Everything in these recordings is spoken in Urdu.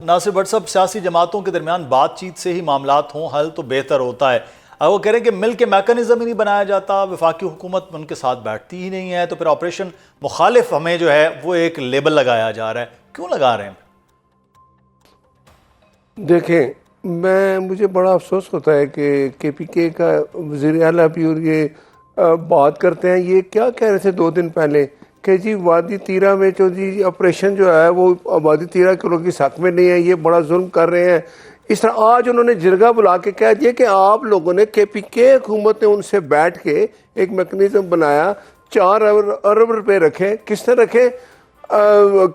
ناصر بٹ صاحب، سیاسی جماعتوں کے درمیان بات چیت سے ہی معاملات ہوں حل تو بہتر ہوتا ہے. وہ کہہ رہے ہیں کہ مل کے میکانزم ہی نہیں بنایا جاتا، وفاقی حکومت ان کے ساتھ بیٹھتی ہی نہیں ہے، تو پھر آپریشن مخالف ہمیں جو ہے وہ ایک لیبل لگایا جا رہا ہے. کیوں لگا رہے ہیں؟ دیکھیں، مجھے بڑا افسوس ہوتا ہے کہ کے پی کے کا وزیر اعلیٰ بھی اور یہ بات کرتے ہیں. یہ کیا کہہ رہے تھے 2 دن پہلے کہ جی وادی تیرہ میں جو جی آپریشن جو ہے وہ وادی تیرہ کے لوگوں کی حق میں نہیں ہے، یہ بڑا ظلم کر رہے ہیں. اس طرح آج انہوں نے جرگہ بلا کے کہہ دیا کہ آپ لوگوں نے کے پی کے حکومت نے ان سے بیٹھ کے ایک میکنزم بنایا، 4 ارب روپے رکھے. کس نے رکھے؟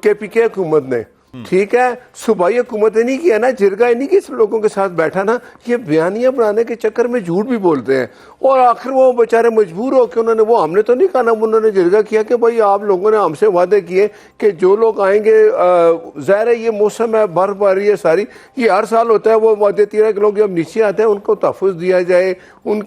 کے پی کے حکومت نے. ٹھیک ہے، صوبائی حکومت نے نہیں کیا نا، جرگا نہیں کہ لوگوں کے ساتھ بیٹھا نا. یہ بیانیاں بنانے کے چکر میں جھوٹ بھی بولتے ہیں، اور آخر وہ بیچارے مجبور ہو کہ انہوں نے، وہ ہم نے تو نہیں کہا نا، انہوں نے جرگا کیا کہ بھائی آپ لوگوں نے ہم سے وعدے کیے کہ جو لوگ آئیں گے، ظاہر ہے یہ موسم ہے، برف باری ہے ساری، یہ ہر سال ہوتا ہے. وہ وادی تیرہ کے لوگ جب نیچے آتے ہیں ان کو تحفظ دیا جائے، ان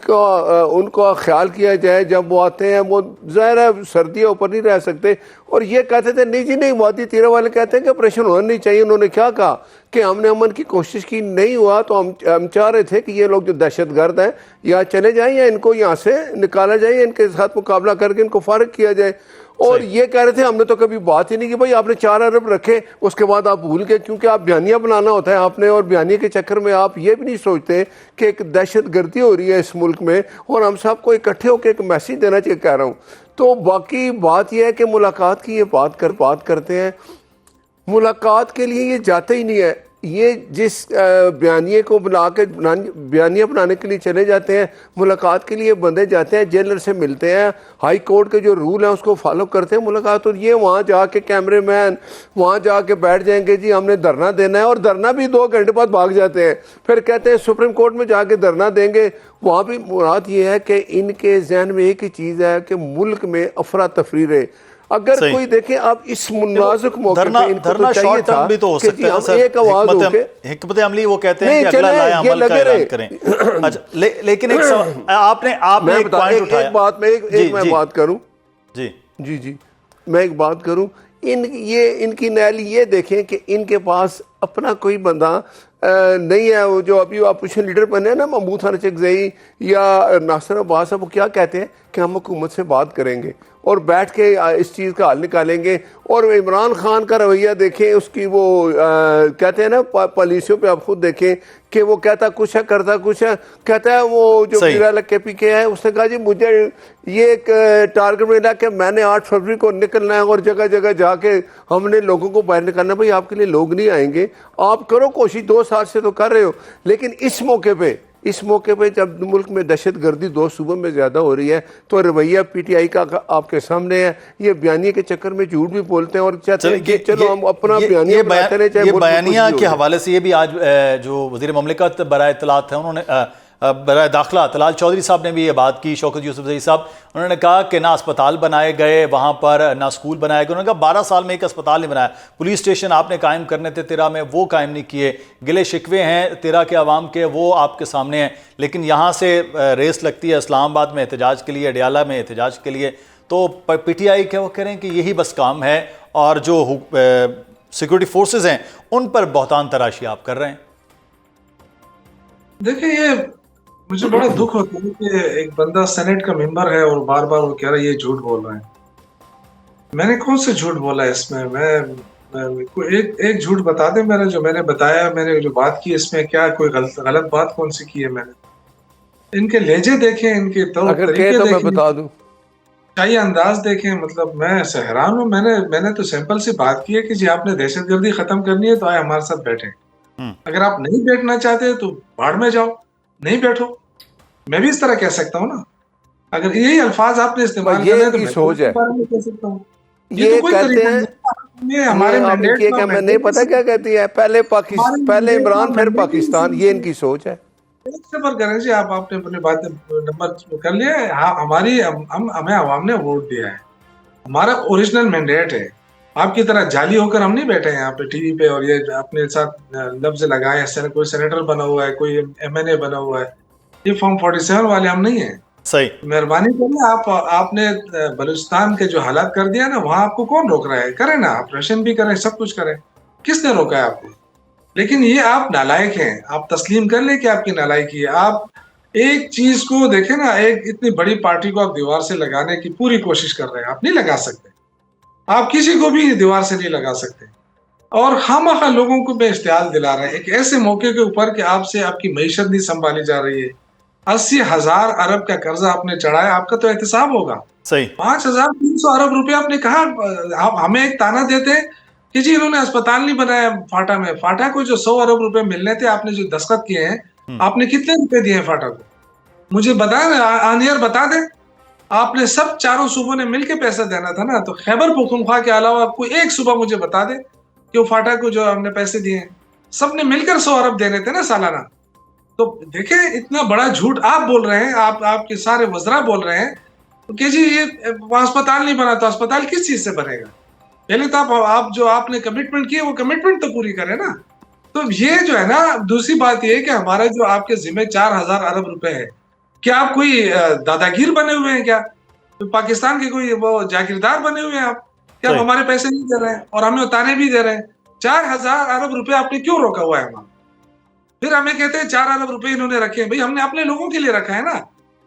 کا خیال کیا جائے. جب وہ آتے ہیں وہ ظاہر ہے سردیوں اوپر نہیں رہ سکتے، اور یہ کہتے تھے نہیں جی نہیں، وادی تیرہ والے کہتے ہیں کہ آپریشن ہونا نہیں چاہیے. انہوں نے کیا کہا کہ ہم نے امن کی کوشش کی، نہیں ہوا تو ہم چاہ رہے تھے کہ یہ لوگ جو دہشت گرد ہیں یا چلے جائیں یا ان کو یہاں سے نکالا جائے، یا ان کے ساتھ مقابلہ کر کے ان کو فارغ کیا جائے. اور یہ کہہ رہے تھے ہم نے تو کبھی بات ہی نہیں کی. بھائی آپ نے 4 ارب رکھے، اس کے بعد آپ بھول گئے کیونکہ آپ بیانیہ بنانا ہوتا ہے آپ نے، اور بیانیے کے چکر میں آپ یہ بھی نہیں سوچتے کہ ایک دہشت گردی ہو رہی ہے اس ملک میں، اور ہم سب کو اکٹھے ہو کے ایک میسیج دینا چاہیے. کہہ رہا ہوں تو باقی بات یہ ہے کہ ملاقات کی یہ بات کرتے ہیں، ملاقات کے لیے یہ جاتے ہی نہیں ہے. یہ جس بیانیے کو بنا کے بیانیہ بنانے کے لیے چلے جاتے ہیں، ملاقات کے لیے بندے جاتے ہیں، جیلر سے ملتے ہیں، ہائی کورٹ کے جو رول ہیں اس کو فالو کرتے ہیں ملاقات. اور یہ وہاں جا کے کیمرے مین وہاں جا کے بیٹھ جائیں گے جی ہم نے دھرنا دینا ہے، اور دھرنا بھی 2 گھنٹے بعد بھاگ جاتے ہیں. پھر کہتے ہیں سپریم کورٹ میں جا کے دھرنا دیں گے. وہاں بھی مراد یہ ہے کہ ان کے ذہن میں ایک ہی چیز ہے کہ ملک میں افراتفری رہے. اگر کوئی دیکھیں اب اس نازک موقع پہ ان کو تو چاہیے تھا کہ جی ہم ایک آواز ہو کے حکمت عملی، وہ کہتے ہیں کہ اگلا لائے عمل کا اعلان کریں. اچھا، لیکن ایک آپ نے ایک پوائنٹ اٹھایا. ایک بات میں بات کروں جی میں ایک بات کروں. ان کی نیلی یہ دیکھیں کہ ان کے پاس اپنا کوئی بندہ نہیں ہے. وہ جو ابھی اپوزیشن لیڈر بنے ہیں نا، محمود خان چکزئی یا ناصر عباس، وہ کیا کہتے ہیں کہ ہم حکومت سے بات کریں گے اور بیٹھ کے اس چیز کا حل نکالیں گے. اور عمران خان کا رویہ دیکھیں، اس کی وہ کہتے ہیں نا پالیسیوں پہ آپ خود دیکھیں کہ وہ کہتا کچھ ہے کرتا کچھ ہے. کہتا ہے وہ جو کے پی کے ہے، اس نے کہا جی مجھے یہ ایک ٹارگٹ ملا کہ میں نے 8 فروری کو نکلنا ہے، اور جگہ جگہ جا کے ہم نے لوگوں کو باہر نکالنا. بھائی آپ کے لیے لوگ نہیں آئیں گے، آپ کرو کوشش، 2 سال سے تو کر رہے ہو. لیکن اس موقع پہ جب ملک میں دہشت گردی 2 صوبوں میں زیادہ ہو رہی ہے تو رویہ پی ٹی آئی کا آپ کے سامنے ہے. یہ بیانیے کے چکر میں جھوٹ بھی بولتے ہیں اور چاہتے ہیں کہ چلو ہم اپنا بیانیہ بناتے رہے. یہ بیانیہ کے حوالے سے یہ بھی آج جو وزیر مملکت برائے اطلاعات ہیں، انہوں نے برائے داخلہ طلال چودھری صاحب نے بھی یہ بات کی، شوکت یوسفزئی صاحب، انہوں نے کہا کہ نہ اسپتال بنائے گئے وہاں پر، نہ اسکول بنائے گئے. انہوں نے کہا 12 سال میں ایک اسپتال نہیں بنایا. پولیس اسٹیشن آپ نے قائم کرنے تھے 13 میں، وہ قائم نہیں کیے. گلے شکوے ہیں 13 کے عوام کے، وہ آپ کے سامنے ہیں. لیکن یہاں سے ریس لگتی ہے اسلام آباد میں احتجاج کے لیے، اڈیالہ میں احتجاج کے لیے. تو پی ٹی آئی کے وہ کہہ رہے ہیں کہ یہی بس کام ہے، اور جو سیکورٹی فورسز ہیں ان پر بہتان تراشی آپ کر رہے ہیں. دیکھیں، یہ مجھے بڑا دکھ ہوتا ہے کہ ایک بندہ سینٹ کا ممبر ہے اور بار بار وہ کہہ رہا ہے یہ جھوٹ بول رہے ہیں. میں نے کون سے جھوٹ بولا ہے اس میں؟ ایک جھوٹ بتا دیں میرا، جو میں نے بتایا، میں نے جو بات کی اس میں کیا کوئی غلط بات کون سی کی ہے میں نے؟ ان کے لہجے دیکھیں، ان کے طریقے دیکھیں، بتا دوں چاہیے انداز دیکھیں. مطلب میں حیران ہوں. میں نے تو سمپل سی بات کی ہے کہ جی آپ نے دہشت گردی ختم کرنی ہے تو آئے ہمارے ساتھ بیٹھیں. اگر آپ نہیں بیٹھنا چاہتے تو بھاڑ میں جاؤ، نہیں بیٹھو. میں بھی اس طرح کہہ سکتا ہوں نا. اگر یہی الفاظ آپ نے استعمال کرنے ہیں تو میں سوچ ہے، بارے میں کہہ سکتا ہوں. یہ تو کوئی کہتے طریقہ نہیں ہے. ہمارے میں نہیں پتا کیا کہتی ہے، پہلے عمران پھر پاکستان، یہ ان کی سوچ ہے. صبر کریں جی، آپ نے اپنی بات نمبر کر لیا ہے. ہمیں عوام نے ووٹ دیا ہے، ہمارا اوریجنل مینڈیٹ ہے. آپ کی طرح جعلی ہو کر ہم نہیں بیٹھے ہیں یہاں پہ ٹی وی پہ اور یہ اپنے ساتھ لفظ لگائے. کوئی سینیٹر بنا ہوا ہے، کوئی ایم این اے بنا ہوا ہے. یہ فارم 47 والے ہم نہیں ہیں. صحیح، مہربانی کریں، آپ نے بلوچستان کے جو حالات کر دیا نا، وہاں آپ کو کون روک رہا ہے؟ کریں نا، آپریشن بھی کریں، سب کچھ کریں. کس نے روکا ہے آپ کو؟ لیکن یہ آپ نالائق ہیں، آپ تسلیم کر لیں کہ آپ کی نالائکی ہے. آپ ایک چیز کو دیکھیں نا، ایک اتنی بڑی پارٹی کو آپ دیوار سے لگانے کی پوری کوشش کر رہے ہیں، آپ نہیں لگا سکتے. آپ کسی کو بھی دیوار سے نہیں لگا سکتے. اور خواہ لوگوں کو بے اشتعال دلا رہے ہیں ایک ایسے موقع کے اوپر کہ آپ سے آپ کی معیشت نہیں سنبھالی جا رہی ہے. 80,000 ارب کا قرضہ آپ نے چڑھایا، آپ کا تو احتساب ہوگا. صحیح. 5,300 ارب روپے آپ نے کہا. آپ ہمیں ایک تانا دیتے کہ جی انہوں نے اسپتال نہیں بنایا فاٹا میں. فاٹا کو جو 100 ارب روپے ملنے تھے، آپ نے جو دستخط کیے ہیں، آپ نے کتنے روپے دیے ہیں فاٹا کو؟ مجھے بتائیں، آن ایئر بتا دیں. آپ نے سب چاروں صوبوں نے مل کے پیسہ دینا تھا نا. تو خیبر پختونخوا کے علاوہ آپ کو ایک صوبہ مجھے بتا دیں کہ وہ فاٹا کو جو ہم نے پیسے دیے ہیں. سب نے مل کر 100 ارب دینے تھے نا سالانہ. تو دیکھیں اتنا بڑا جھوٹ آپ بول رہے ہیں، آپ کے سارے وزراء بول رہے ہیں کہ جی یہ وہاں اسپتال نہیں بنا. تو اسپتال کس چیز سے بنے گا؟ پہلے تو آپ جو آپ نے کمٹمنٹ کی وہ کمٹمنٹ تو پوری کریں نا. تو یہ جو ہے نا، دوسری بات یہ ہے کہ ہمارا جو آپ کے ذمہ 4,000 ارب روپے ہے، کیا آپ کوئی داداگیر بنے ہوئے ہیں؟ کیا پاکستان کے کوئی وہ جاگیردار بنے ہوئے ہیں آپ؟ کیا آپ ہمارے پیسے نہیں دے رہے ہیں اور ہمیں اتانے بھی دے رہے ہیں؟ 4,000 ارب روپے آپ نے کیوں روکا ہوا ہے ہمارا؟ پھر ہمیں کہتے ہیں 4 ارب روپے انہوں نے رکھے ہیں. بھائی ہم نے اپنے لوگوں کے لیے رکھا ہے نا.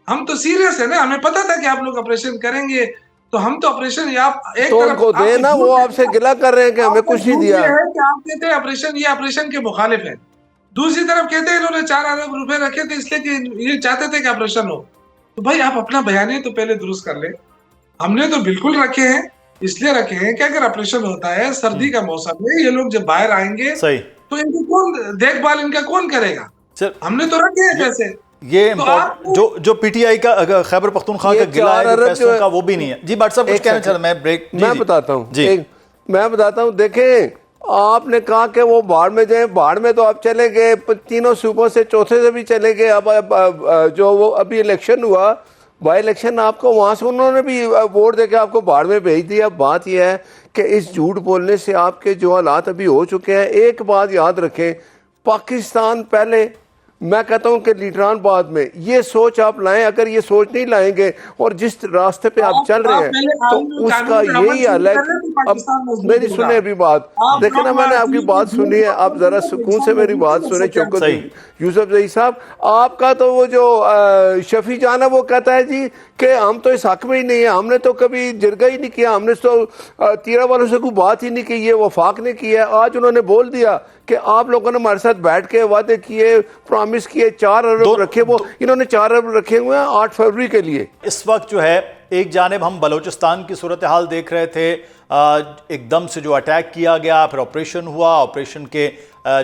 ہم تو سیریس ہے نا. ہمیں پتا تھا کہ آپ لوگ آپریشن کریں گے، تو ہم تو آپریشن ایک تو ان طرف کو دے نا، وہ آپ سے گلا کر رہے ہیں کہ ہمیں کچھ نہیں دیا. یہ ہے کہ آپ کہتے ہیں آپریشن، یہ آپریشن کے مخالف ہیں. دوسری طرف کہتے ہیں انہوں نے 4 ارب روپے رکھے تھے اس لیے کہ یہ چاہتے تھے کہ آپریشن ہو. تو بھائی آپ اپنا بیانیہ تو پہلے درست کر لیں. ہم نے تو بالکل رکھے ہیں، اس لیے رکھے ہیں کہ اگر آپریشن ہوتا ہے سردی کا موسم میں، یہ لوگ جب باہر آئیں گے صحیح. تو ان کو کون دیکھ بھال ان کا کون کرے گا؟ سر ہم نے تو رکھے ہیں پیسے. یہ تو آپ جو پی ٹی آئی کا خیبر پختونخوا کا گلا ہے جو پیسوں کا، وہ بھی نہیں ہے. جی بٹ صاحب کچھ کہنا چاہ رہا میں میں بتاتا ہوں. میں بتاتا ہوں. دیکھیں، آپ نے کہا کہ وہ باڑ میں جائیں. باڑ میں تو آپ چلے گئے، تینوں صوبوں سے، چوتھے سے بھی چلے گئے. اب جو وہ ابھی الیکشن ہوا، بائی الیکشن، آپ کو وہاں سے انہوں نے بھی ووٹ دے کے آپ کو باڑ میں بھیج دیا. بات یہ ہے کہ اس جھوٹ بولنے سے آپ کے جو حالات ابھی ہو چکے ہیں. ایک بات یاد رکھیں، پاکستان پہلے، میں کہتا ہوں کہ لیڈران بعد میں. یہ سوچ آپ لائیں. اگر یہ سوچ نہیں لائیں گے اور جس راستے پہ آپ چل رہے ہیں تو اس کا یہی حل ہے. اب میری سنیں ابھی بات، دیکھیں نا، میں نے آپ کی بات سنی ہے. آپ ذرا سکون سے میری بات سنیں. شوکت یوسف زئی صاحب، آپ کا تو وہ جو شفیع جان ہے وہ کہتا ہے جی کہ ہم تو اس حق میں ہی نہیں ہیں، ہم نے تو کبھی جرگہ ہی نہیں کیا، ہم نے تو تیرہ والوں سے کوئی بات ہی نہیں کی. یہ وفاق نے کی ہے. آج انہوں نے بول دیا کہ آپ لوگوں نے ہمارے ساتھ بیٹھ کے وعدے کیے، پرامیس کیے، 4 ارب رکھے. وہ انہوں نے 4 ارب رکھے ہوئے ہیں 8 فروری کے لیے. اس وقت جو ہے ایک جانب ہم بلوچستان کی صورتحال دیکھ رہے تھے، ایک دم سے جو اٹیک کیا گیا، پھر آپریشن ہوا، آپریشن کے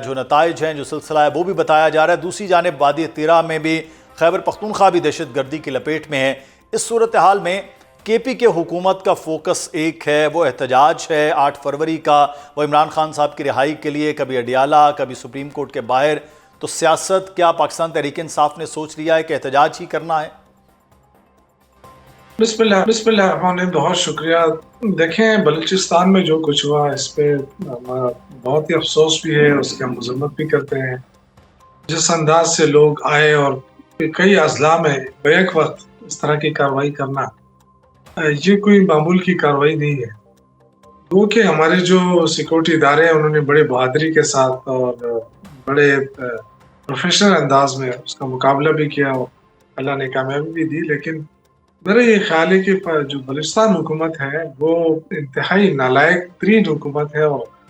جو نتائج ہیں، جو سلسلہ ہے، وہ بھی بتایا جا رہا ہے. دوسری جانب وادی تیرہ میں بھی، خیبر پختونخوا بھی دہشت گردی کی لپیٹ میں ہے. اس صورتحال میں کے پی کے حکومت کا فوکس ایک ہے، وہ احتجاج ہے 8 فروری کا، وہ عمران خان صاحب کی رہائی کے لیے، کبھی اڈیالہ، کبھی سپریم کورٹ کے باہر. تو سیاست، کیا پاکستان تحریک انصاف نے سوچ لیا ہے کہ احتجاج ہی کرنا ہے؟ بسم اللہ الرحمن الرحیم. بہت شکریہ. دیکھیں، بلوچستان میں جو کچھ ہوا اس پہ بہت ہی افسوس بھی ہے، اس کی ہم مذمت بھی کرتے ہیں. جس انداز سے لوگ آئے اور کئی اضلاع میں بیک وقت اس طرح کی کارروائی کرنا، یہ کوئی معمول کی کارروائی نہیں ہے. وہ کہ ہمارے جو سیکورٹی ادارے ہیں انہوں نے بڑے بہادری کے ساتھ اور بڑے پروفیشنل انداز میں اس کا مقابلہ بھی کیا اور اللہ نے کامیابی بھی دی. لیکن میرا یہ خیال ہے کہ جو بلوچستان حکومت ہے وہ انتہائی نالائق ترین حکومت ہے اور